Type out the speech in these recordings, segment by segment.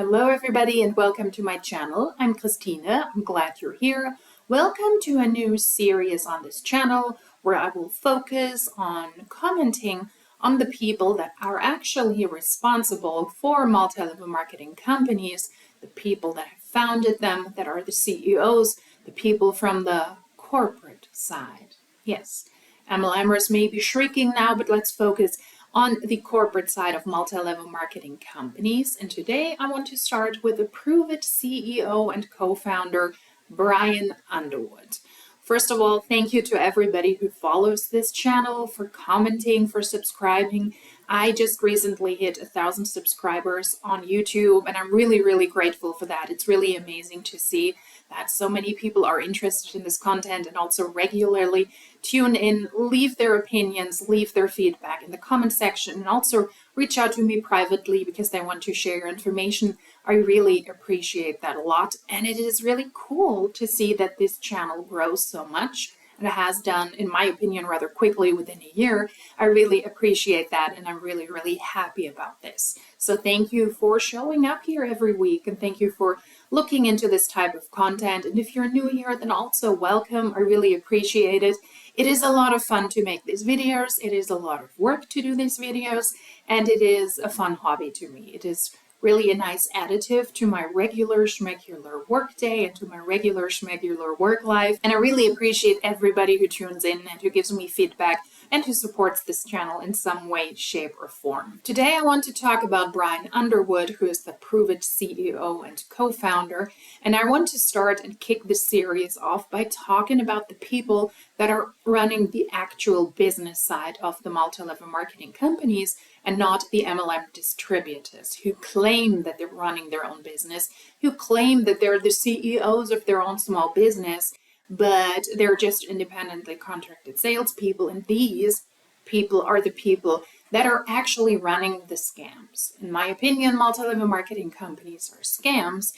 Hello everybody and welcome to my channel. I'm Christina. I'm glad you're here. Welcome to a new series on this channel where I will focus on commenting on the people that are actually responsible for multi-level marketing companies, the people that have founded them, that are the CEOs, the people from the corporate side. Yes, MLMers may be shrieking now, but let's focus on the corporate side of multi-level marketing companies. And today I want to start with the Pruvit CEO and co-founder Brian Underwood. First of all, thank you to everybody who follows this channel, for commenting, for subscribing. I just recently hit 1,000 subscribers on YouTube, and I'm really grateful for that. It's really amazing to see that so many people are interested in this content and also regularly tune in, leave their opinions, leave their feedback in the comment section, and also reach out to me privately because they want to share your information. I really appreciate that a lot, and it is really cool to see that this channel grows so much, and it has done, in my opinion, rather quickly within a year. I really appreciate that, and I'm really happy about this. So thank you for showing up here every week, and thank you for looking into this type of content. And if you're new here, then also welcome. I really appreciate it. It is a lot of fun to make these videos. It is a lot of work to do these videos, and it is a fun hobby to me. It is really a nice additive to my regular schmegular work day and to my regular schmegular work life. And I really appreciate everybody who tunes in and who gives me feedback and who supports this channel in some way, shape, or form. Today I want to talk about Brian Underwood, who is the Pruvit CEO and co-founder. And I want to start and kick this series off by talking about the people that are running the actual business side of the multi-level marketing companies and not the MLM distributors who claim that they're running their own business, who claim that they're the CEOs of their own small business, but they're just independently contracted salespeople. And these people are the people that are actually running the scams. In my opinion, multi-level marketing companies are scams.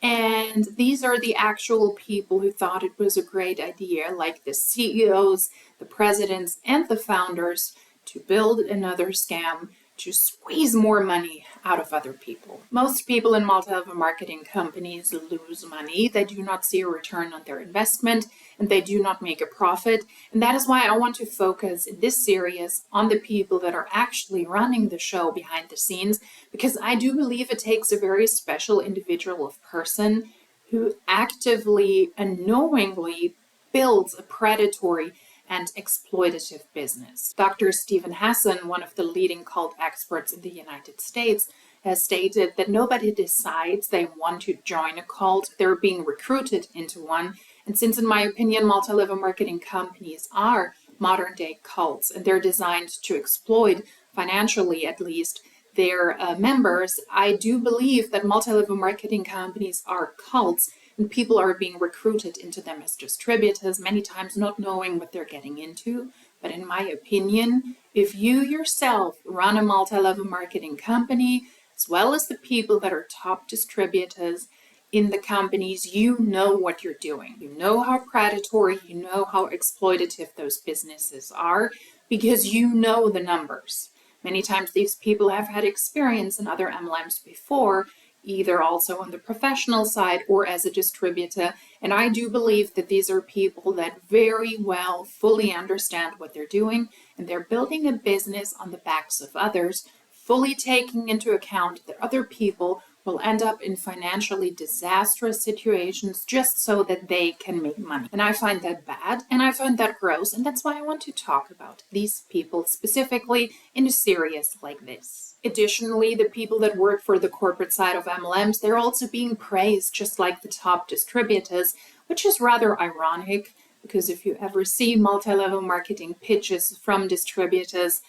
And these are the actual people who thought it was a great idea, like the CEOs, the presidents, and the founders, to build another scam to squeeze more money out of other people. Most people in multi-level marketing companies lose money. They do not see a return on their investment, and they do not make a profit. And that is why I want to focus in this series on the people that are actually running the show behind the scenes, because I do believe it takes a very special individual of person who actively and knowingly builds a predatory and exploitative business. Dr. Stephen Hassan, one of the leading cult experts in the United States, has stated that nobody decides they want to join a cult, they're being recruited into one. And since, in my opinion, multi-level marketing companies are modern-day cults, and they're designed to exploit, financially at least, their members, I do believe that multi-level marketing companies are cults, and people are being recruited into them as distributors, many times not knowing what they're getting into. But in my opinion, if you yourself run a multi-level marketing company, as well as the people that are top distributors in the companies, you know what you're doing. You know how predatory, you know how exploitative those businesses are, because you know the numbers. Many times these people have had experience in other MLMs before, either also on the professional side or as a distributor. And I do believe that these are people that very well fully understand what they're doing, and they're building a business on the backs of others, fully taking into account that other people will end up in financially disastrous situations just so that they can make money. And I find that bad, and I find that gross, and that's why I want to talk about these people specifically in a series like this. Additionally, the people that work for the corporate side of MLMs, they're also being praised just like the top distributors, which is rather ironic, because if you ever see multi-level marketing pitches from distributors,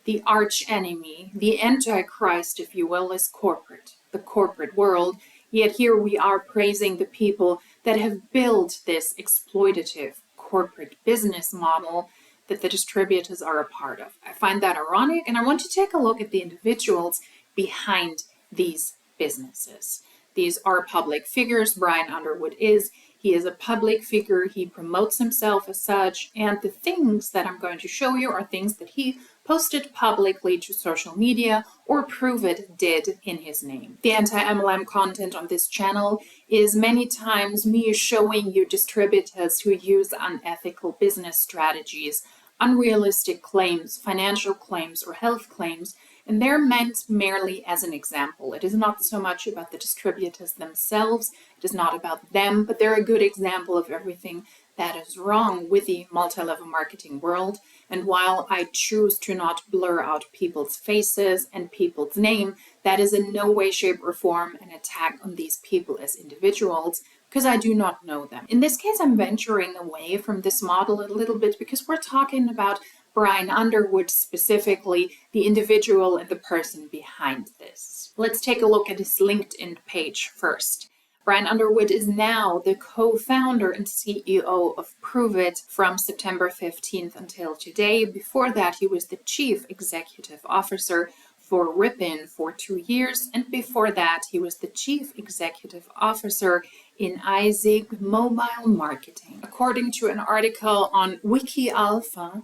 the arch enemy, the antichrist, if you will, is corporate, the corporate world. Yet here we are praising the people that have built this exploitative corporate business model that the distributors are a part of. I find that ironic, and I want to take a look at the individuals behind these businesses. These are public figures. Brian Underwood is. He is a public figure, he promotes himself as such, and the things that I'm going to show you are things that he posted publicly to social media or Prüvit did in his name. The anti-MLM content on this channel is many times me showing you distributors who use unethical business strategies, unrealistic claims, financial claims, or health claims, and they're meant merely as an example. It is not so much about the distributors themselves, it is not about them, but they're a good example of everything that is wrong with the multi-level marketing world. And while I choose to not blur out people's faces and people's name, that is in no way, shape, or form an attack on these people as individuals, because I do not know them. In this case, I'm venturing away from this model a little bit because we're talking about Brian Underwood specifically, the individual and the person behind this. Let's take a look at his LinkedIn page first. Brian Underwood is now the co-founder and CEO of Pruvit from September 15th until today. Before that, he was the chief executive officer for Ripon for 2 years, and before that, he was the chief executive officer in ISIG Mobile Marketing. According to an article on WikiAlpha,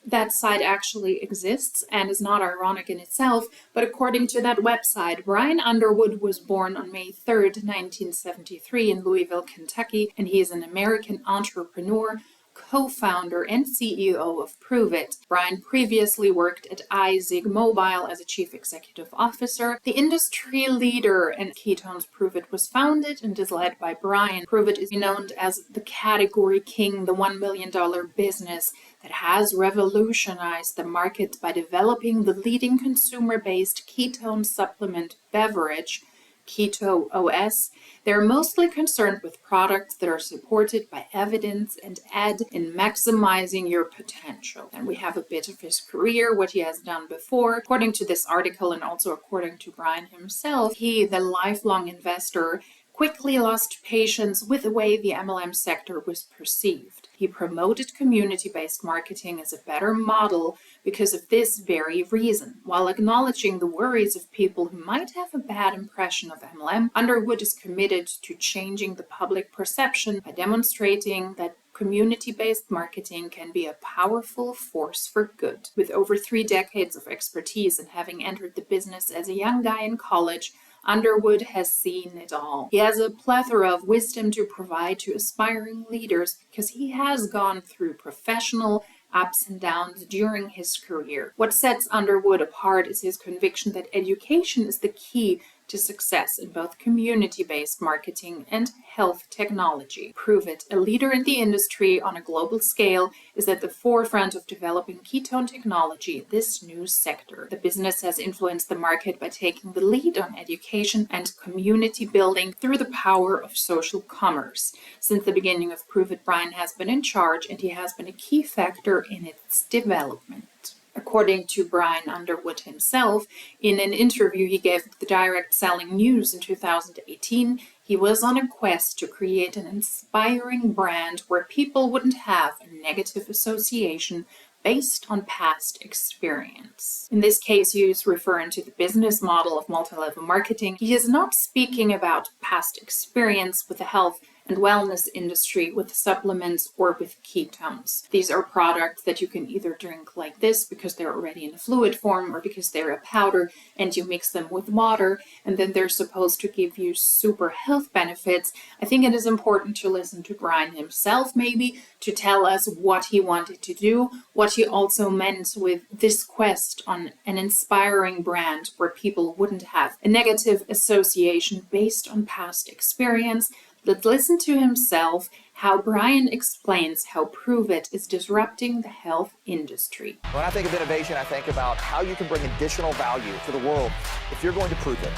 that site actually exists and is not ironic in itself, but according to that website, Brian Underwood was born on May 3rd, 1973 in Louisville, Kentucky, and he is an American entrepreneur, co-founder and CEO of Pruvit. Brian previously worked at ISIG Mobile as a chief executive officer. The industry leader in ketones Pruvit was founded and is led by Brian. Pruvit is known as the category king, the $1 million business that has revolutionized the market by developing the leading consumer-based ketone supplement beverage, Keto OS. They're mostly concerned with products that are supported by evidence and aid in maximizing your potential. And we have a bit of his career, what he has done before. According to this article and also according to Brian himself, he, the lifelong investor, quickly lost patience with the way the MLM sector was perceived. He promoted community-based marketing as a better model because of this very reason. While acknowledging the worries of people who might have a bad impression of MLM, Underwood is committed to changing the public perception by demonstrating that community-based marketing can be a powerful force for good. With over 3 decades of expertise and having entered the business as a young guy in college, Underwood has seen it all. He has a plethora of wisdom to provide to aspiring leaders because he has gone through professional ups and downs during his career. What sets Underwood apart is his conviction that education is the key to success in both community-based marketing and health technology. Pruvit, a leader in the industry on a global scale, is at the forefront of developing ketone technology in this new sector. The business has influenced the market by taking the lead on education and community building through the power of social commerce. Since the beginning of Pruvit, Brian has been in charge and he has been a key factor in its development. According to Brian Underwood himself, in an interview he gave with the Direct Selling News in 2018, he was on a quest to create an inspiring brand where people wouldn't have a negative association based on past experience. In this case, he is referring to the business model of multi-level marketing. He is not speaking about past experience with the health and wellness industry with supplements or with ketones. These are products that you can either drink like this because they're already in a fluid form or because they're a powder and you mix them with water and then they're supposed to give you super health benefits. I think it is important to listen to Brian himself maybe to tell us what he wanted to do, what he also meant with this quest on an inspiring brand where people wouldn't have a negative association based on past experience. Let's listen to himself, how Brian explains how Pruvit is disrupting the health industry. When I think of innovation, I think about how you can bring additional value to the world. If you're going to prove it,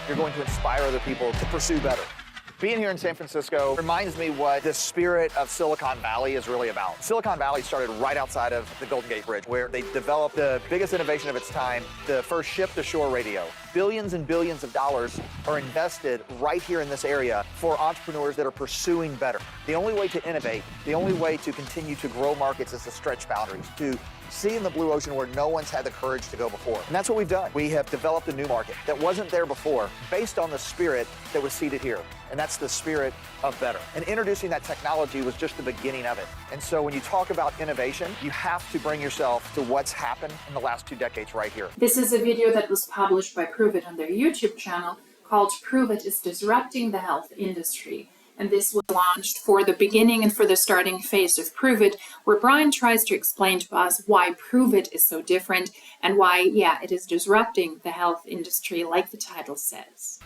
you're going to inspire other people to pursue better. Being here in San Francisco reminds me what the spirit of Silicon Valley is really about. Silicon Valley started right outside of the Golden Gate Bridge, where they developed the biggest innovation of its time, the first ship-to-shore radio. Billions and billions of dollars are invested right here in this area for entrepreneurs that are pursuing better. The only way to innovate, the only way to continue to grow markets is to stretch boundaries, to see in the blue ocean where no one's had the courage to go before. And that's what we've done. We have developed a new market that wasn't there before based on the spirit that was seated here. And that's the spirit of better. And introducing that technology was just the beginning of it. And so when you talk about innovation, you have to bring yourself to what's happened in the last 2 decades right here. This is a video that was published by Prüvit on their YouTube channel called Prüvit is Disrupting the Health Industry. And this was launched for the beginning and for the starting phase of Prüvit, where Brian tries to explain to us why Prüvit is so different and why, it is disrupting the health industry like the title says.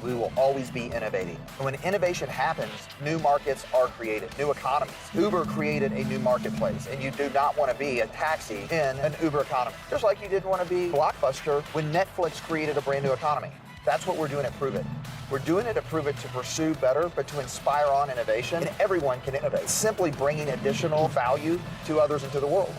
We will always be innovating. And when innovation happens, new markets are created, new economies. Uber created a new marketplace, and you do not want to be a taxi in an Uber economy. Just like you didn't want to be Blockbuster when Netflix created a brand new economy. That's what we're doing at Prüvit. We're doing it at Prüvit to pursue better, but to inspire on innovation, and everyone can innovate. Simply bringing additional value to others and to the world.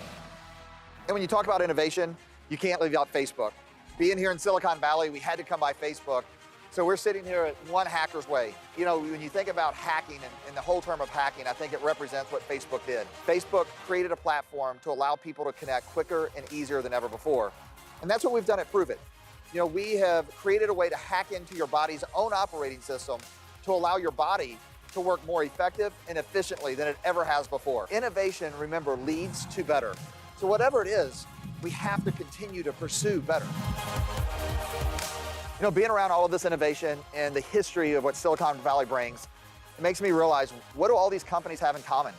And when you talk about innovation, you can't leave out Facebook. Being here in Silicon Valley, we had to come by Facebook. So we're sitting here at one hacker's way. You know, when you think about hacking and the whole term of hacking, I think it represents what Facebook did. Facebook created a platform to allow people to connect quicker and easier than ever before. And that's what we've done at Prüvit. You know, we have created a way to hack into your body's own operating system to allow your body to work more effective and efficiently than it ever has before. Innovation, remember, leads to better. So whatever it is, we have to continue to pursue better. You know, being around all of this innovation and the history of what Silicon Valley brings, it makes me realize, what do all these companies have in common?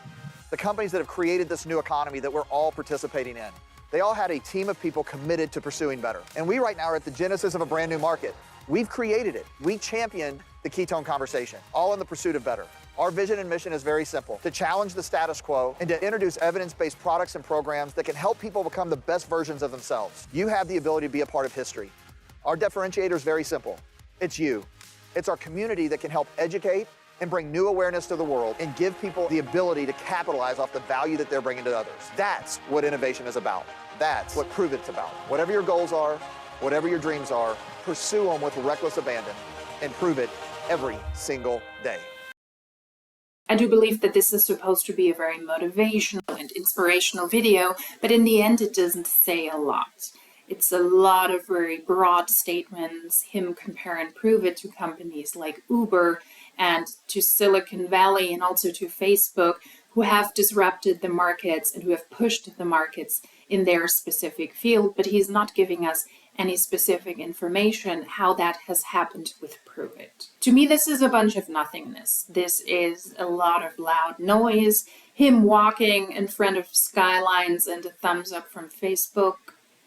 The companies that have created this new economy that we're all participating in. They all had a team of people committed to pursuing better. And we right now are at the genesis of a brand new market. We've created it. We championed the ketone conversation, all in the pursuit of better. Our vision and mission is very simple: to challenge the status quo and to introduce evidence-based products and programs that can help people become the best versions of themselves. You have the ability to be a part of history. Our differentiator is very simple. It's you. It's our community that can help educate and bring new awareness to the world and give people the ability to capitalize off the value that they're bringing to others. That's what innovation is about. That's what Prüvit's about. Whatever your goals are, whatever your dreams are, pursue them with reckless abandon and prove it every single day. I do believe that this is supposed to be a very motivational and inspirational video, but in the end it doesn't say a lot. It's a lot of very broad statements, him comparing Prüvit to companies like Uber and to Silicon Valley and also to Facebook, who have disrupted the markets and who have pushed the markets in their specific field, but he's not giving us any specific information how that has happened with Prüvit. To me, this is a bunch of nothingness. This is a lot of loud noise, him walking in front of skylines and a thumbs up from Facebook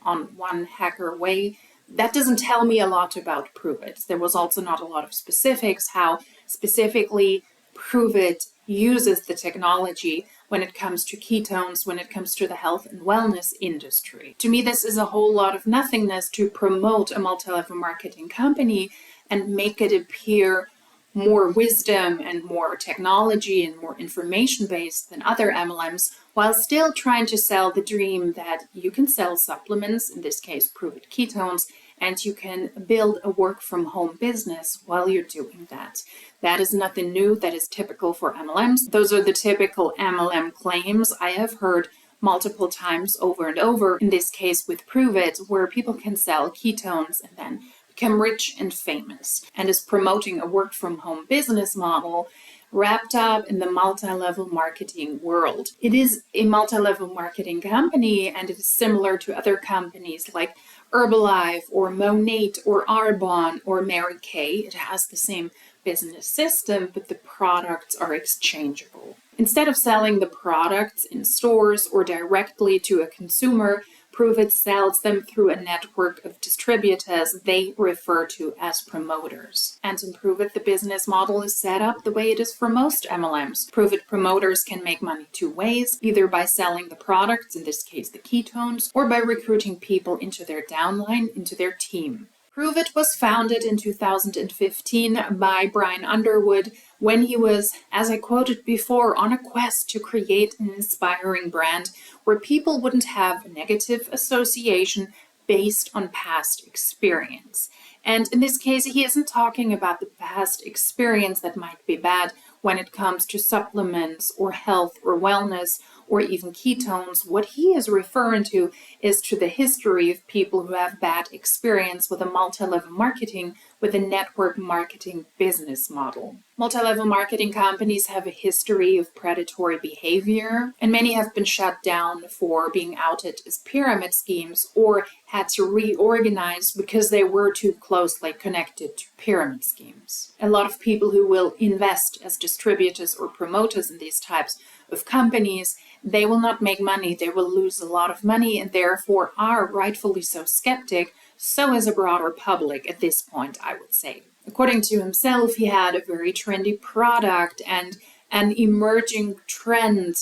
on one hacker way. That doesn't tell me a lot about Prüvit. There was also not a lot of specifics, how specifically Prüvit uses the technology when it comes to ketones, when it comes to the health and wellness industry. To me, this is a whole lot of nothingness to promote a multi-level marketing company and make it appear more wisdom and more technology and more information-based than other MLMs, while still trying to sell the dream that you can sell supplements, in this case Prüvit ketones, and you can build a work-from-home business while you're doing that. That is nothing new. That is typical for MLMs. Those are the typical MLM claims I have heard multiple times over and over, in this case with Prüvit, where people can sell ketones and then become rich and famous, and is promoting a work-from-home business model wrapped up in the multi-level marketing world. It is a multi-level marketing company, and it is similar to other companies like Herbalife or Monat or Arbonne or Mary Kay. It has the same business system, but the products are exchangeable. Instead of selling the products in stores or directly to a consumer, Prüvit sells them through a network of distributors they refer to as promoters. And in Prüvit, the business model is set up the way it is for most MLMs. Prüvit promoters can make money 2 ways, either by selling the products, in this case the ketones, or by recruiting people into their downline, into their team. Prüvit was founded in 2015 by Brian Underwood, when he was, as I quoted before, on a quest to create an inspiring brand where people wouldn't have a negative association based on past experience. And in this case, he isn't talking about the past experience that might be bad when it comes to supplements or health or wellness or even ketones. What he is referring to is to the history of people who have bad experience with a multi-level marketing, with a network marketing business model. Multi-level marketing companies have a history of predatory behavior, and many have been shut down for being outed as pyramid schemes or had to reorganize because they were too closely connected to pyramid schemes. A lot of people who will invest as distributors or promoters in these types of companies, they will not make money, they will lose a lot of money, and therefore are rightfully so skeptic. So is a broader public at this point, I would say. According to himself, he had a very trendy product and an emerging trend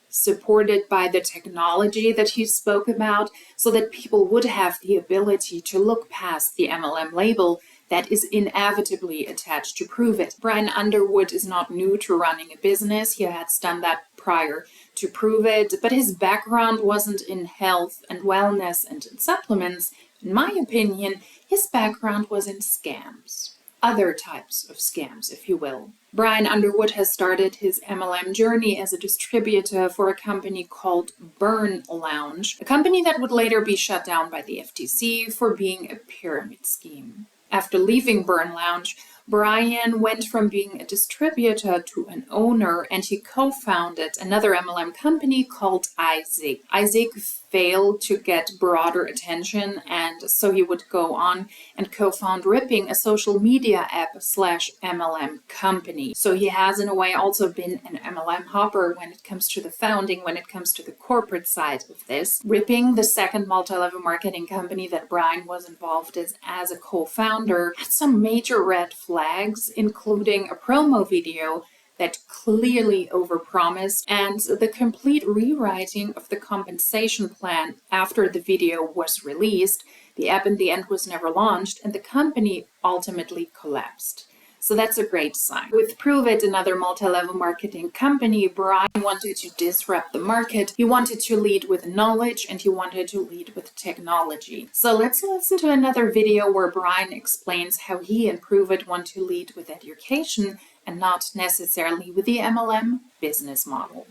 supported by the technology that he spoke about, so that people would have the ability to look past the MLM label that is inevitably attached to Prüvit. Brian Underwood is not new to running a business. He had done that prior to Prüvit, but his background wasn't in health and wellness and in supplements. In my opinion, his background was in scams. Other types of scams, if you will. Brian Underwood has started his MLM journey as a distributor for a company called Burn Lounge, a company that would later be shut down by the FTC for being a pyramid scheme. After leaving Burn Lounge, Brian went from being a distributor to an owner, and he co-founded another MLM company called Isaac. Isaac failed to get broader attention, and so he would go on and co-found Ripping, a social media app / MLM company. So he has in a way also been an MLM hopper when it comes to the founding, when it comes to the corporate side of this. Ripping, the second multi-level marketing company that Brian was involved in as a co-founder, had some major red flags, including a promo video that clearly overpromised and the complete rewriting of the compensation plan after the video was released. The app in the end was never launched, and the company ultimately collapsed. So that's a great sign. With Prüvit, another multi-level marketing company, Brian wanted to disrupt the market. He wanted to lead with knowledge, and he wanted to lead with technology. So let's listen to another video where Brian explains how he and Prüvit want to lead with education and not necessarily with the MLM business model.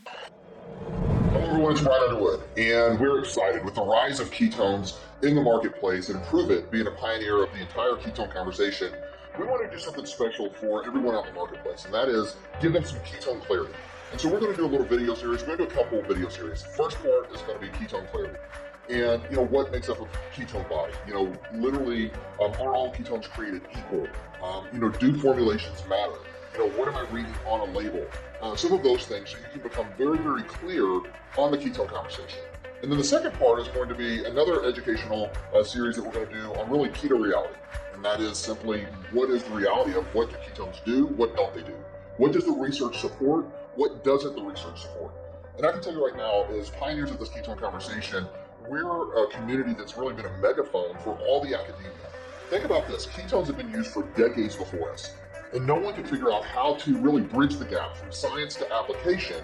Hello everyone, it's Brian Underwood, and we're excited with the rise of ketones in the marketplace and Prüvit being a pioneer of the entire ketone conversation. We want to do something special for everyone out in the marketplace, and that is give them some ketone clarity. And so we're going to do a little video series. We're going to do a couple of video series. First part is going to be ketone clarity. And, what makes up a ketone body? Literally, are all ketones created equal? Do formulations matter? What am I reading on a label? Some of those things, so you can become very, very clear on the ketone conversation. And then the second part is going to be another educational series that we're going to do on really keto reality. And that is simply, what is the reality of what do ketones do? What don't they do? What does the research support? What doesn't the research support? And I can tell you right now, as pioneers of this ketone conversation, we're a community that's really been a megaphone for all the academia. Think about this, ketones have been used for decades before us, and no one could figure out how to really bridge the gap from science to application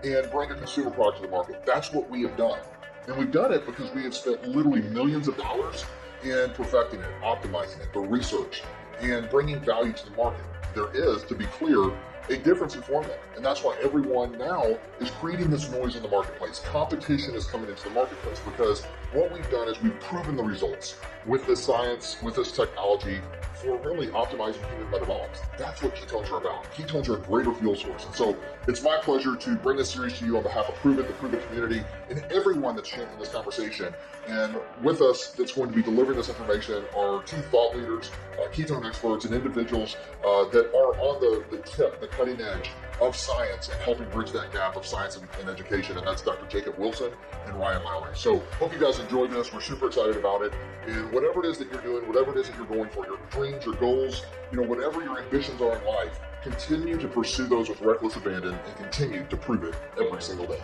and bring a consumer product to the market. That's what we have done. And we've done it because we have spent literally millions of dollars in perfecting it, optimizing it, the research, and bringing value to the market. There is, to be clear, a difference in format. And that's why everyone now is creating this noise in the marketplace. Competition is coming into the marketplace because what we've done is we've proven the results with this science, with this technology, for really optimizing human metabolics. That's what ketones are about. Ketones are a greater fuel source. And so it's my pleasure to bring this series to you on behalf of Pruvit, the Pruvit community, and everyone that's sharing this conversation. And with us, that's going to be delivering this information are two thought leaders, ketone experts, and individuals that are on the tip, the cutting edge of science and helping bridge that gap of science and education. And that's Dr. Jacob Wilson and Ryan Lowry. So hope you guys enjoyed this. We're super excited about it. And whatever it is that you're doing, whatever it is that you're going for, your dreams, your goals, whatever your ambitions are in life, continue to pursue those with reckless abandon and continue to prove it every single day.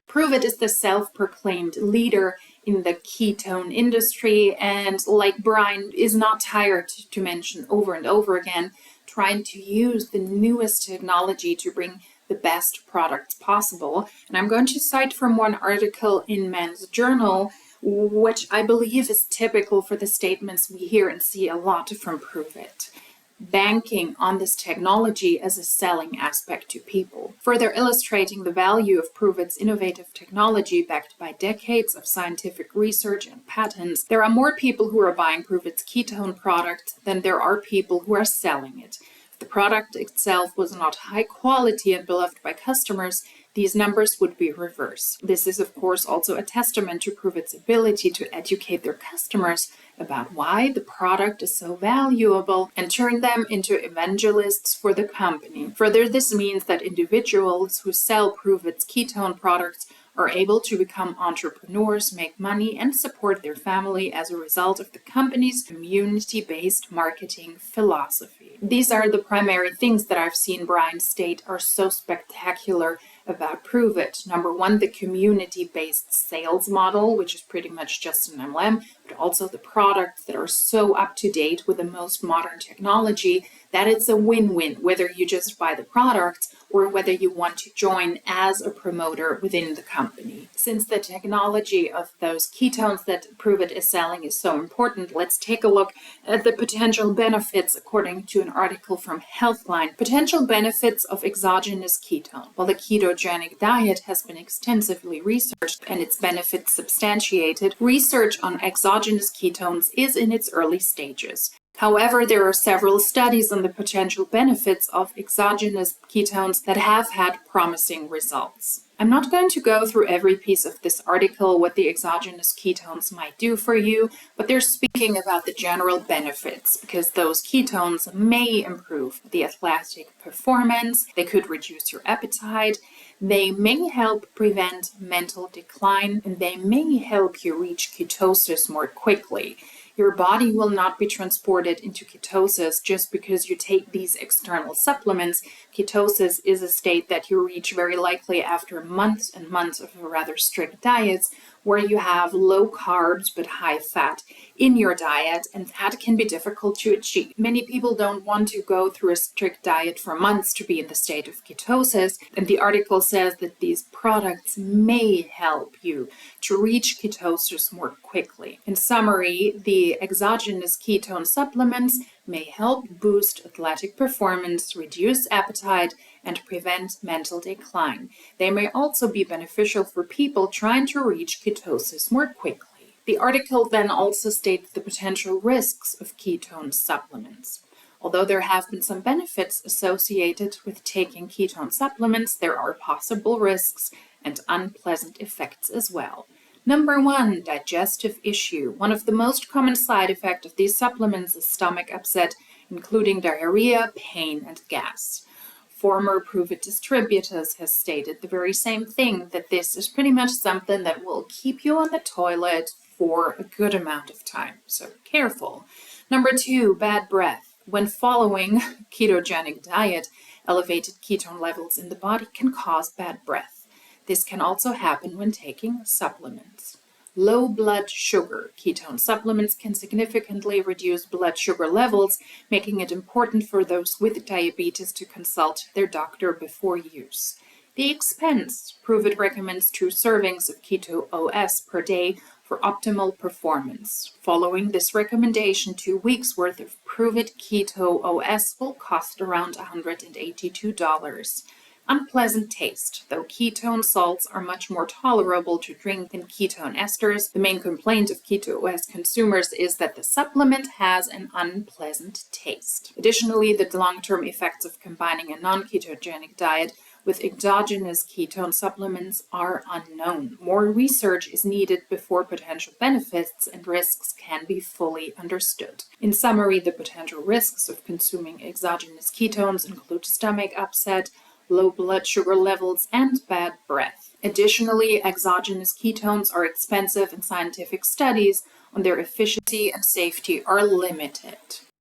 Prüvit is the self-proclaimed leader in the ketone industry, and like Brian is not tired to mention over and over again, trying to use the newest technology to bring the best products possible. And I'm going to cite from one article in Men's Journal, which I believe is typical for the statements we hear and see a lot from Prüvit. Banking on this technology as a selling aspect to people, further illustrating the value of Prüvit's innovative technology backed by decades of scientific research and patents. There are more people who are buying Prüvit's ketone product than there are people who are selling it. If the product itself was not high quality and beloved by customers, these numbers would be reversed. This is, of course, also a testament to Prüvit's ability to educate their customers about why the product is so valuable and turn them into evangelists for the company. Further, this means that individuals who sell Prüvit's ketone products are able to become entrepreneurs, make money, and support their family as a result of the company's community-based marketing philosophy. These are the primary things that I've seen Brian state are so spectacular about Prüvit. Number one, the community-based sales model, which is pretty much just an MLM, but also the products that are so up to date with the most modern technology that it's a win-win, whether you just buy the product or whether you want to join as a promoter within the company. Since the technology of those ketones that Prüvit is selling is so important, let's take a look at the potential benefits according to an article from Healthline. Potential benefits of exogenous ketone. While the ketogenic diet has been extensively researched and its benefits substantiated, research on exogenous ketones is in its early stages. However, there are several studies on the potential benefits of exogenous ketones that have had promising results. I'm not going to go through every piece of this article, what the exogenous ketones might do for you, but they're speaking about the general benefits because those ketones may improve the athletic performance, they could reduce your appetite, they may help prevent mental decline, and they may help you reach ketosis more quickly. Your body will not be transported into ketosis just because you take these external supplements. Ketosis is a state that you reach very likely after months and months of rather strict diets where you have low carbs but high fat in your diet, and that can be difficult to achieve. Many people don't want to go through a strict diet for months to be in the state of ketosis, and the article says that these products may help you to reach ketosis more quickly. In summary, the exogenous ketone supplements may help boost athletic performance, reduce appetite, and prevent mental decline. They may also be beneficial for people trying to reach ketosis more quickly. The article then also states the potential risks of ketone supplements. Although there have been some benefits associated with taking ketone supplements, there are possible risks and unpleasant effects as well. Number one, digestive issue. One of the most common side effects of these supplements is stomach upset, including diarrhea, pain, and gas. Former Pruvit distributors has stated the very same thing, that this is pretty much something that will keep you on the toilet for a good amount of time, so careful. Number two, bad breath. When following ketogenic diet, elevated ketone levels in the body can cause bad breath. This can also happen when taking supplements. Low blood sugar. Ketone supplements can significantly reduce blood sugar levels, making it important for those with diabetes to consult their doctor before use. The expense. Prüvit recommends 2 servings of Keto OS per day for optimal performance. Following this recommendation, 2 weeks worth of Prüvit Keto OS will cost around $182. Unpleasant taste. Though ketone salts are much more tolerable to drink than ketone esters, the main complaint of Keto OS consumers is that the supplement has an unpleasant taste. Additionally, the long-term effects of combining a non-ketogenic diet with exogenous ketone supplements are unknown. More research is needed before potential benefits and risks can be fully understood. In summary, the potential risks of consuming exogenous ketones include stomach upset, low blood sugar levels, and bad breath. Additionally, exogenous ketones are expensive and scientific studies on their efficiency and safety are limited.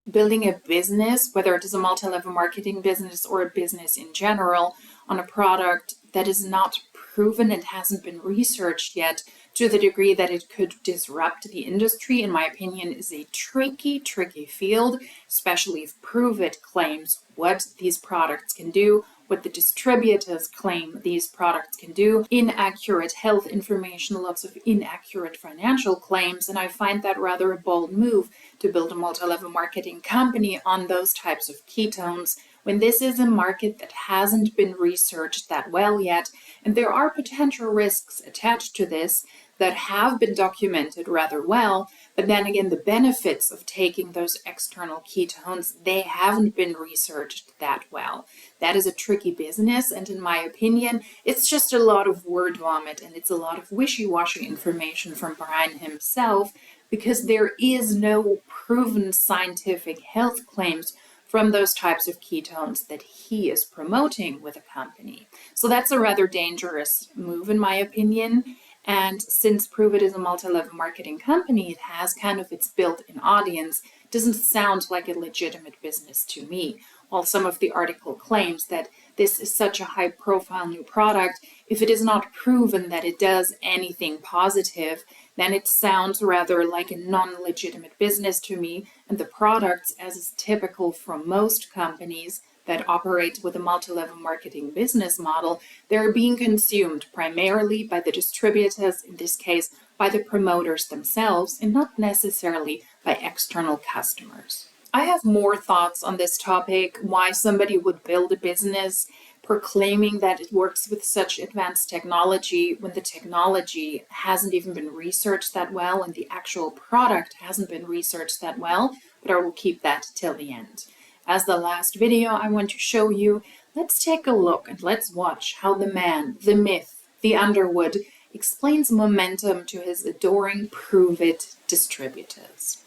Building a business, whether it is a multi-level marketing business or a business in general, on a product that is not proven and hasn't been researched yet to the degree that it could disrupt the industry, in my opinion, is a tricky field, especially if Prüvit claims what these products can do, what the distributors claim these products can do, inaccurate health information, lots of inaccurate financial claims, and I find that rather a bold move to build a multi-level marketing company on those types of ketones when this is a market that hasn't been researched that well yet, and there are potential risks attached to this that have been documented rather well, but then again, the benefits of taking those external ketones, they haven't been researched that well. That is a tricky business, and in my opinion, it's just a lot of word vomit, and it's a lot of wishy-washy information from Brian himself, because there is no proven scientific health claims from those types of ketones that he is promoting with a company. So that's a rather dangerous move, in my opinion. And since Prüvit is a multi-level marketing company, it has kind of its built-in audience. It doesn't sound like a legitimate business to me. While some of the article claims that this is such a high-profile new product, if it is not proven that it does anything positive, then it sounds rather like a non-legitimate business to me, and the products, as is typical from most companies that operate with a multi-level marketing business model, they're being consumed primarily by the distributors, in this case by the promoters themselves, and not necessarily by external customers. I have more thoughts on this topic, why somebody would build a business proclaiming that it works with such advanced technology when the technology hasn't even been researched that well and the actual product hasn't been researched that well, but I will keep that till the end. As the last video I want to show you, let's take a look and let's watch how the man, the myth, the Underwood explains momentum to his adoring Prüvit distributors.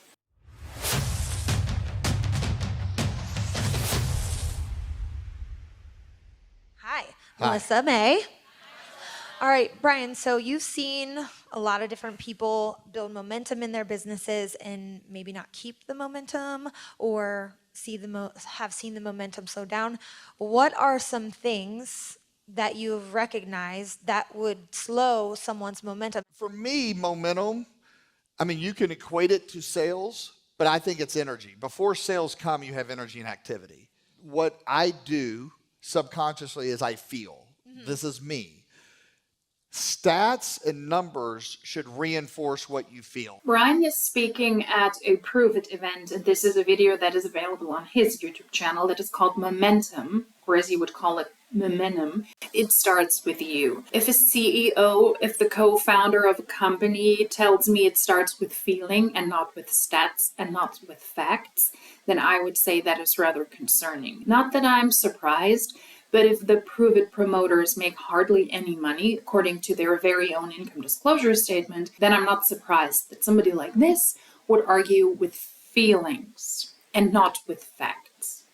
Hi, Melissa May. All right, Brian, so you've seen a lot of different people build momentum in their businesses and maybe not keep the momentum or have seen the momentum slow down. What are some things that you've recognized that would slow someone's momentum? For me, momentum, I mean, you can equate it to sales, but I think it's energy. Before sales come, you have energy and activity. What I do subconsciously is I feel. This is me. Stats and numbers should reinforce what you feel. Brian is speaking at a Prüvit event, and this is a video that is available on his YouTube channel that is called Mmommmenummm, or as he would call it, Mmommmenummm. It starts with you. If a CEO, if the co-founder of a company tells me it starts with feeling and not with stats and not with facts, then I would say that is rather concerning. Not that I'm surprised, but if the Prüvit promoters make hardly any money, according to their very own income disclosure statement, then I'm not surprised that somebody like this would argue with feelings and not with facts.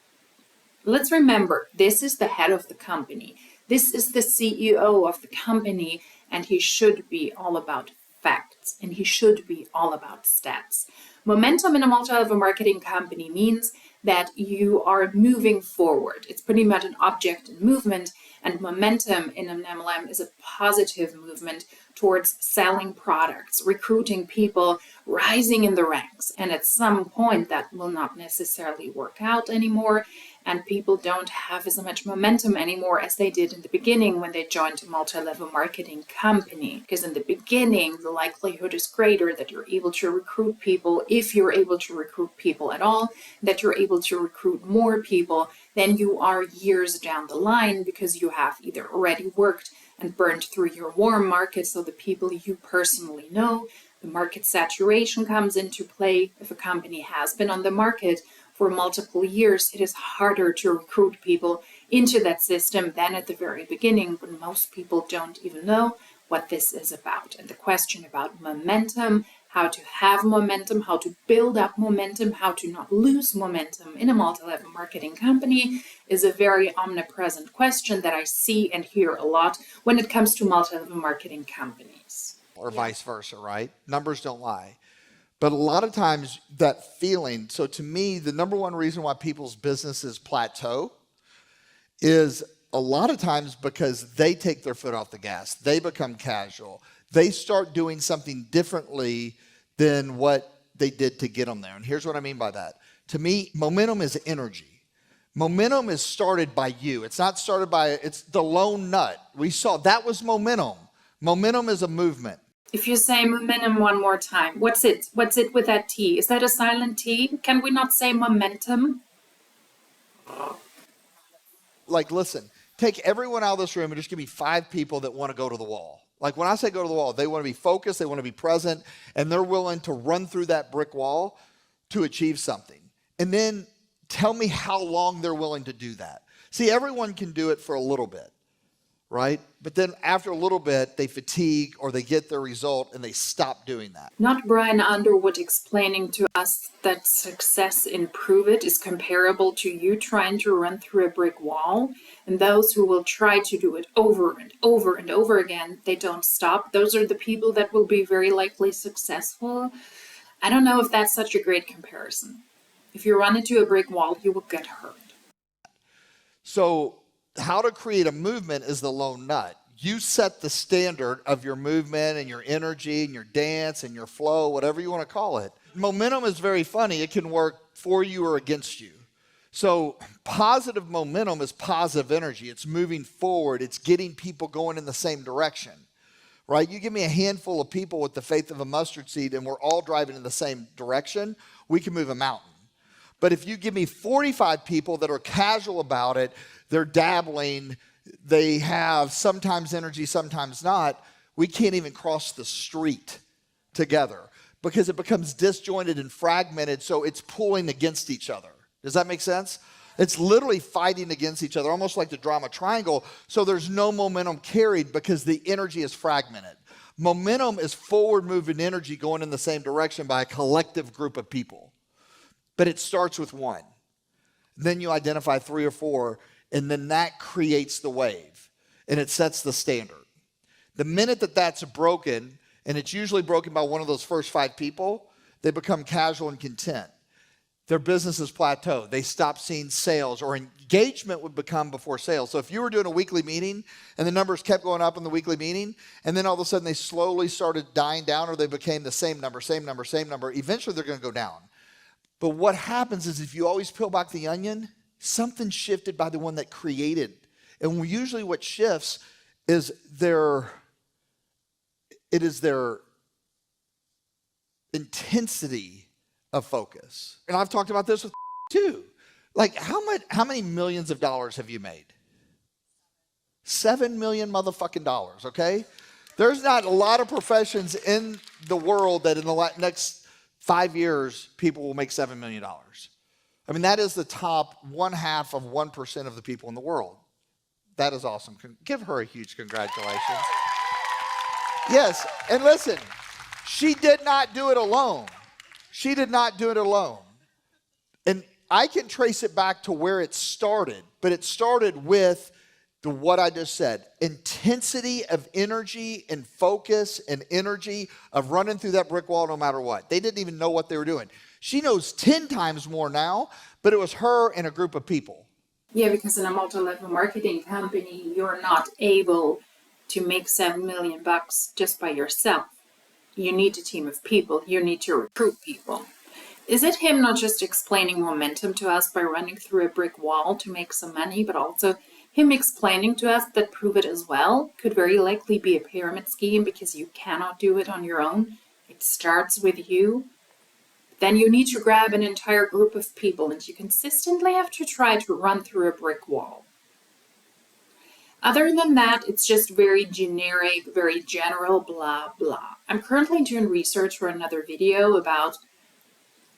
Let's remember, this is the head of the company. This is the CEO of the company, and he should be all about facts, and he should be all about stats. Momentum in a multi-level marketing company means that you are moving forward. It's pretty much an object in movement, and momentum in an MLM is a positive movement towards selling products, recruiting people, rising in the ranks. And at some point that will not necessarily work out anymore, and people don't have as much momentum anymore as they did in the beginning when they joined a multi-level marketing company. Because in the beginning, the likelihood is greater that you're able to recruit people, if you're able to recruit people at all, that you're able to recruit more people than you are years down the line, because you have either already worked and burned through your warm market, so the people you personally know. The market saturation comes into play. If a company has been on the market for multiple years, it is harder to recruit people into that system than at the very beginning, when most people don't even know what this is about. And the question about momentum, how to have momentum, how to build up momentum, how to not lose momentum in a multi-level marketing company is a very omnipresent question that I see and hear a lot when it comes to multi-level marketing companies. Or vice versa, right? Numbers don't lie. But a lot of times that feeling, so to me, the number one reason why people's businesses plateau is a lot of times because they take their foot off the gas, they become casual, they start doing something differently than what they did to get them there. And here's what I mean by that. To me, momentum is energy. Momentum is started by you. It's not started by, it's the lone nut. We saw that was momentum. Momentum is a movement. If you say momentum one more time, what's it? What's it with that T? Is that a silent T? Can we not say momentum? Like, listen, take everyone out of this room and just give me 5 people that want to go to the wall. Like when I say go to the wall, they want to be focused, they want to be present, and they're willing to run through that brick wall to achieve something. And then tell me how long they're willing to do that. See, everyone can do it for a little bit, right? But then after a little bit, they fatigue or they get their result and they stop doing that. Not Brian Underwood explaining to us that success in Prüvit is comparable to you trying to run through a brick wall, and those who will try to do it over and over and over again, they don't stop. Those are the people that will be very likely successful. I don't know if that's such a great comparison. If you run into a brick wall, you will get hurt. So how to create a movement is the lone nut. You set the standard of your movement and your energy and your dance and your flow, whatever you want to call it. Momentum is very funny. It can work for you or against you. So positive momentum is positive energy. It's moving forward. It's getting people going in the same direction, right? You give me a handful of people with the faith of a mustard seed and we're all driving in the same direction, we can move a mountain. But if you give me 45 people that are casual about it, they're dabbling, they have sometimes energy, sometimes not, we can't even cross the street together because it becomes disjointed and fragmented, so it's pulling against each other. Does that make sense? It's literally fighting against each other, almost like the drama triangle, so there's no momentum carried because the energy is fragmented. Momentum is forward-moving energy going in the same direction by a collective group of people. But it starts with one. Then you identify 3 or 4, and then that creates the wave, and it sets the standard. The minute that that's broken, and it's usually broken by one of those first 5 people, they become casual and content. Their business is plateaued. They stop seeing sales, or engagement would become before sales. So if you were doing a weekly meeting, and the numbers kept going up in the weekly meeting, and then all of a sudden they slowly started dying down, or they became the same number, eventually they're going to go down. But what happens is if you always peel back the onion, something shifted by the one that created. And usually what shifts is their intensity of focus. And I've talked about this with too. Like how many millions of dollars have you made? 7 million motherfucking dollars, okay? There's not a lot of professions in the world that in the next 5 years, people will make $7 million. I mean, that is the top 1/2 of 1% of the people in the world. That is awesome. Give her a huge congratulations. Yes, and listen, she did not do it alone. She did not do it alone. And I can trace it back to where it started, but it started with what I just said, intensity of energy and focus and energy of running through that brick wall no matter what. They didn't even know what they were doing. She knows 10 times more now, but it was her and a group of people. Yeah, because in a multi-level marketing company, you're not able to make $7 million just by yourself. You need a team of people. You need to recruit people. Is it him not just explaining momentum to us by running through a brick wall to make some money, but also him explaining to us that Prüvit as well could very likely be a pyramid scheme because you cannot do it on your own. It starts with you. Then you need to grab an entire group of people and you consistently have to try to run through a brick wall. Other than that, it's just very generic, very general, blah, blah. I'm currently doing research for another video about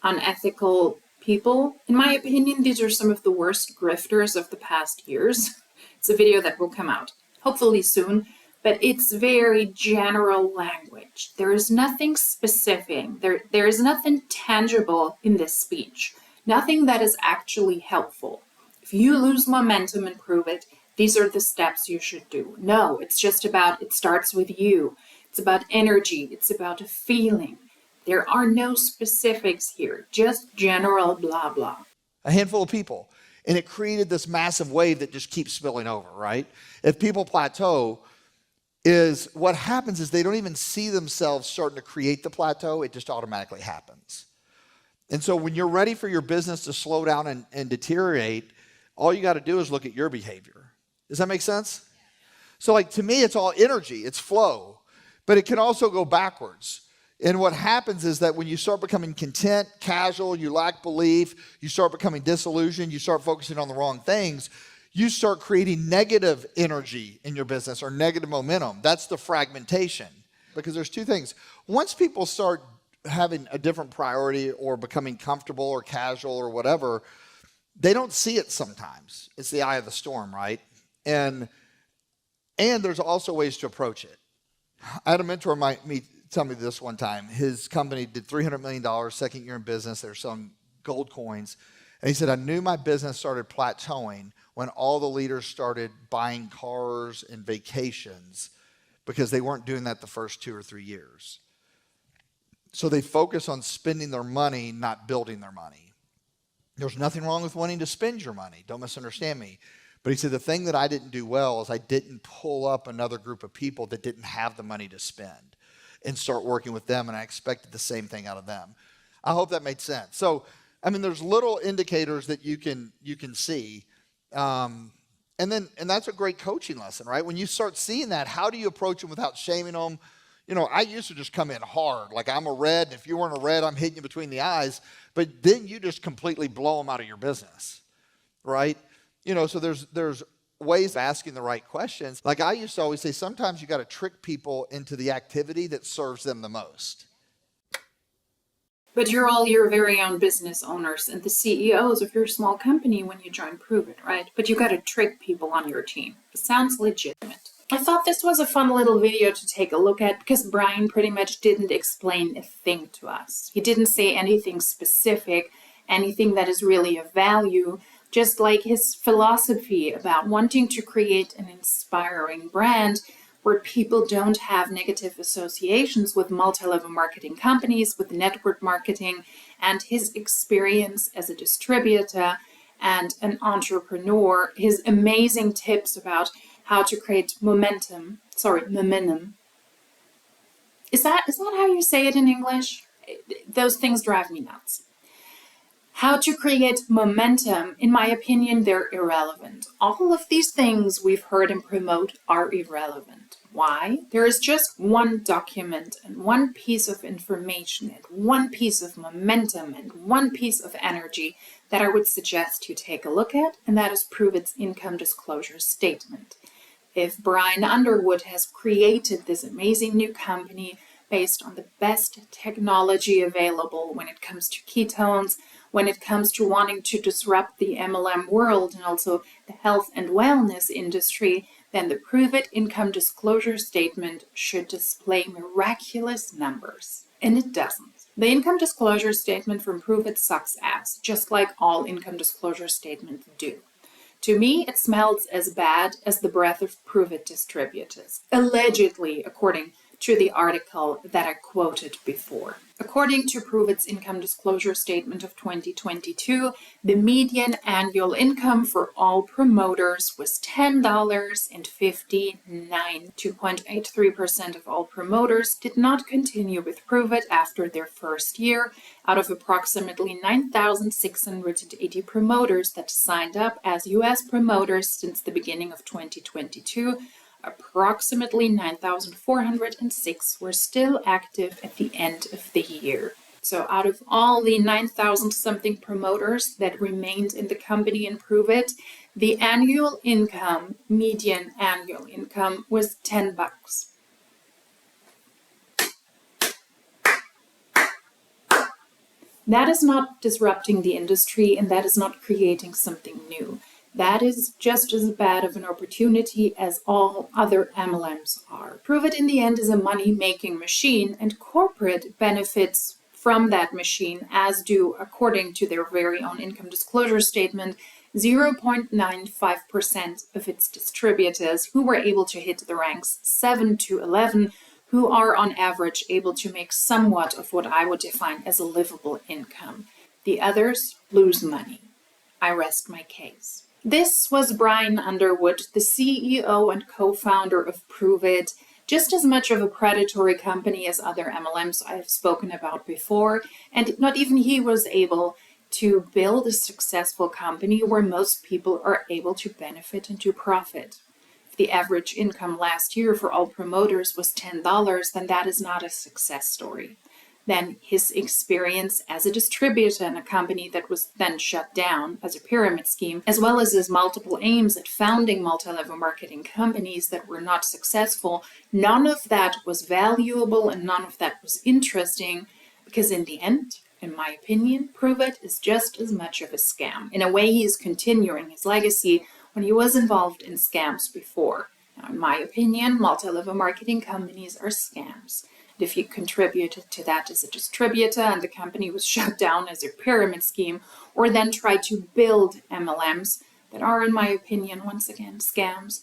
unethical people. In my opinion, these are some of the worst grifters of the past years. It's a video that will come out, hopefully soon, but it's very general language. There is nothing specific. There is nothing tangible in this speech, nothing that is actually helpful. If you lose momentum and prove it, these are the steps you should do. No, it's just about, it starts with you. It's about energy. It's about a feeling. There are no specifics here, just general blah, blah. A handful of people. And it created this massive wave that just keeps spilling over, right? If people plateau, is what happens is they don't even see themselves starting to create the plateau. It just automatically happens. And so when you're ready for your business to slow down and deteriorate, all you got to do is look at your behavior. Does that make sense? So like to me, it's all energy, it's flow, but it can also go backwards. And what happens is that when you start becoming content, casual, you lack belief, you start becoming disillusioned, you start focusing on the wrong things, you start creating negative energy in your business or negative momentum. That's the fragmentation. Because there's two things. Once people start having a different priority or becoming comfortable or casual or whatever, they don't see it sometimes. It's the eye of the storm, right? And there's also ways to approach it. I had a mentor tell me this one time. His company did $300 million, second year in business. They're selling gold coins. And he said, I knew my business started plateauing when all the leaders started buying cars and vacations because they weren't doing that the first 2 or 3 years. So they focus on spending their money, not building their money. There's nothing wrong with wanting to spend your money. Don't misunderstand me. But he said, the thing that I didn't do well is I didn't pull up another group of people that didn't have the money to spend and start working with them, and I expected the same thing out of them. I hope that made sense. So, I mean, there's little indicators that you can see, and that's a great coaching lesson, right? When you start seeing that, how do you approach them without shaming them? You know, I used to just come in hard, like I'm a red, and if you weren't a red, I'm hitting you between the eyes, but then you just completely blow them out of your business, right? You know, so there's ways of asking the right questions. Like I used to always say, sometimes you got to trick people into the activity that serves them the most. But you're all your very own business owners and the CEOs of your small company when you join Prüvit, right? But you got to trick people on your team. It sounds legitimate. I thought this was a fun little video to take a look at because Brian pretty much didn't explain a thing to us. He didn't say anything specific, anything that is really of value. Just like his philosophy about wanting to create an inspiring brand where people don't have negative associations with multi-level marketing companies, with network marketing, and his experience as a distributor and an entrepreneur, his amazing tips about how to create momentum. Is that how you say it in English? Those things drive me nuts. How to create momentum, in my opinion, they're irrelevant. All of these things we've heard him promote are irrelevant. Why? There is just one document and one piece of information and one piece of momentum and one piece of energy that I would suggest you take a look at, and that is Pruvit's income disclosure statement. If Brian Underwood has created this amazing new company based on the best technology available when it comes to ketones, when it comes to wanting to disrupt the MLM world and also the health and wellness industry, then the Pruvit income disclosure statement should display miraculous numbers. And it doesn't. The income disclosure statement from Pruvit sucks ass, just like all income disclosure statements do. To me, it smells as bad as the breath of Pruvit distributors, allegedly, according to the article that I quoted before. According to Pruvit's income disclosure statement of 2022, the median annual income for all promoters was $10.59. 2.83% of all promoters did not continue with Pruvit after their first year. Out of approximately 9,680 promoters that signed up as U.S. promoters since the beginning of 2022, approximately 9,406 were still active at the end of the year. So out of all the 9,000 something promoters that remained in the company in Pruvit, the annual income, median annual income, was $10. That is not disrupting the industry, and that is not creating something new. That is just as bad of an opportunity as all other MLMs are. Pruvit in the end is a money-making machine, and corporate benefits from that machine, as do, according to their very own income disclosure statement, 0.95% of its distributors who were able to hit the ranks 7 to 11, who are on average able to make somewhat of what I would define as a livable income. The others lose money. I rest my case. This was Brian Underwood, the CEO and co-founder of Prüvit, just as much of a predatory company as other MLMs I have spoken about before, and not even he was able to build a successful company where most people are able to benefit and to profit. If the average income last year for all promoters was $10, then that is not a success story. Then his experience as a distributor in a company that was then shut down as a pyramid scheme, as well as his multiple aims at founding multi-level marketing companies that were not successful, none of that was valuable and none of that was interesting, because in the end, in my opinion, Prüvit is just as much of a scam. In a way, he is continuing his legacy when he was involved in scams before. Now, in my opinion, multi-level marketing companies are scams. If you contributed to that as a distributor and the company was shut down as a pyramid scheme, or then tried to build MLMs that are, in my opinion, once again, scams,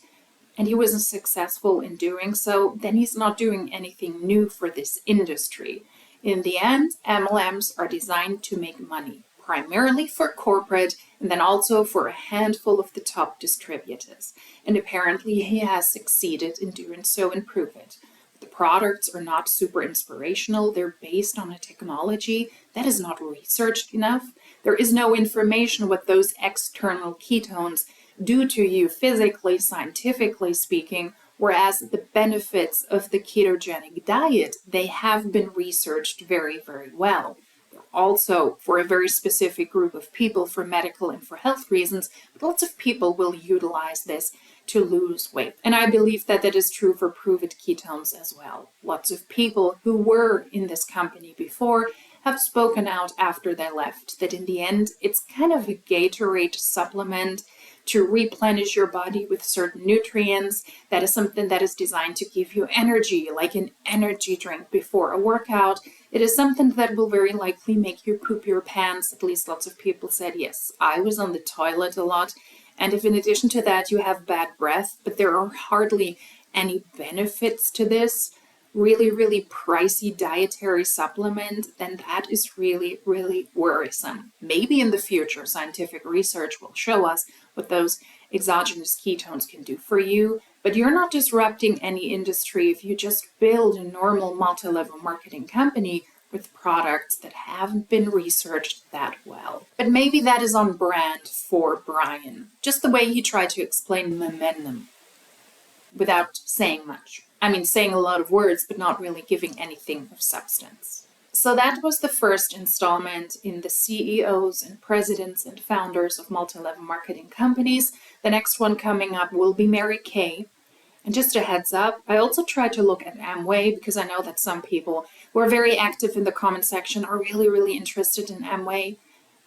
and he wasn't successful in doing so, then he's not doing anything new for this industry. In the end, MLMs are designed to make money, primarily for corporate and then also for a handful of the top distributors. And apparently he has succeeded in doing so in Prüvit. The products are not super inspirational. They're based on a technology that is not researched enough. There is no information what those external ketones do to you physically, scientifically speaking, whereas the benefits of the ketogenic diet, they have been researched very, very well. Also, for a very specific group of people, for medical and for health reasons, but lots of people will utilize this to lose weight. And I believe that that is true for Prüvit ketones as well. Lots of people who were in this company before have spoken out after they left that in the end, it's kind of a Gatorade supplement to replenish your body with certain nutrients. That is something that is designed to give you energy, like an energy drink before a workout. It is something that will very likely make you poop your pants. At least lots of people said, yes, I was on the toilet a lot. And if in addition to that you have bad breath, but there are hardly any benefits to this really, really pricey dietary supplement, then that is really, really worrisome. Maybe in the future, scientific research will show us what those exogenous ketones can do for you, but you're not disrupting any industry if you just build a normal multi-level marketing company with products that haven't been researched that well. But maybe that is on brand for Brian, just the way he tried to explain Mmommmenummm without saying much. I mean, saying a lot of words, but not really giving anything of substance. So that was the first installment in the CEOs and presidents and founders of multi-level marketing companies. The next one coming up will be Mary Kay. And just a heads up, I also tried to look at Amway because I know that some people who are very active in the comment section are really, really interested in Amway.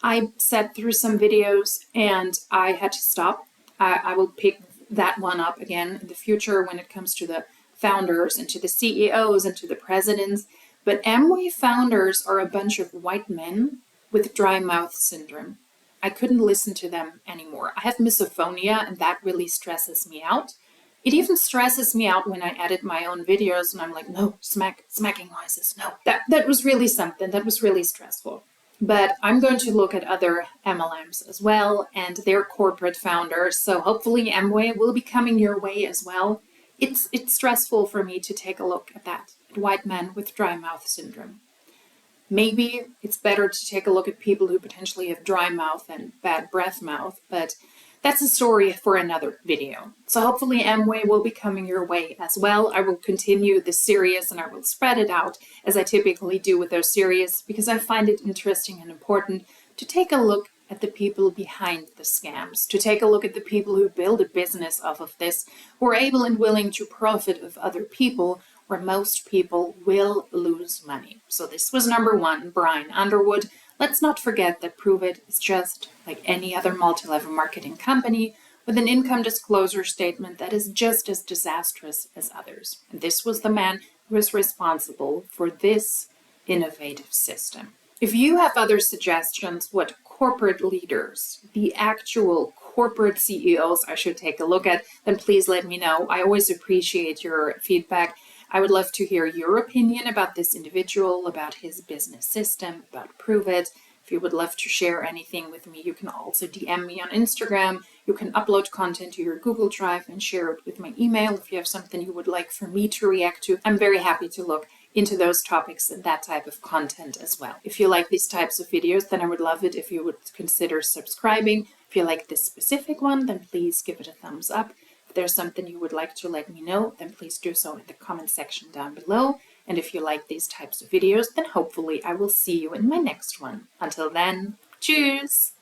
I sat through some videos and I had to stop. I will pick that one up again in the future when it comes to the founders and to the CEOs and to the presidents. But Amway founders are a bunch of white men with dry mouth syndrome. I couldn't listen to them anymore. I have misophonia and that really stresses me out. It even stresses me out when I edit my own videos and I'm like, no, smacking noises, no. That was really something, that was really stressful. But I'm going to look at other MLMs as well and their corporate founders. So hopefully Amway will be coming your way as well. It's stressful for me to take a look at that, at white men with dry mouth syndrome. Maybe it's better to take a look at people who potentially have dry mouth and bad breath mouth, but that's a story for another video. So hopefully Amway will be coming your way as well. I will continue this series and I will spread it out as I typically do with those series because I find it interesting and important to take a look at the people behind the scams, to take a look at the people who build a business off of this, who are able and willing to profit of other people, where most people will lose money. So this was number one, Brian Underwood. Let's not forget that Prüvit is just like any other multi-level marketing company with an income disclosure statement that is just as disastrous as others. And this was the man who was responsible for this innovative system. If you have other suggestions what corporate leaders, the actual corporate CEOs I should take a look at, then please let me know. I always appreciate your feedback. I would love to hear your opinion about this individual, about his business system, about Prüvit. If you would love to share anything with me, you can also DM me on Instagram. You can upload content to your Google Drive and share it with my email if you have something you would like for me to react to. I'm very happy to look into those topics and that type of content as well. If you like these types of videos, then I would love it if you would consider subscribing. If you like this specific one, then please give it a thumbs up. If there's something you would like to let me know, then please do so in the comment section down below. And if you like these types of videos, then hopefully I will see you in my next one. Until then, cheers!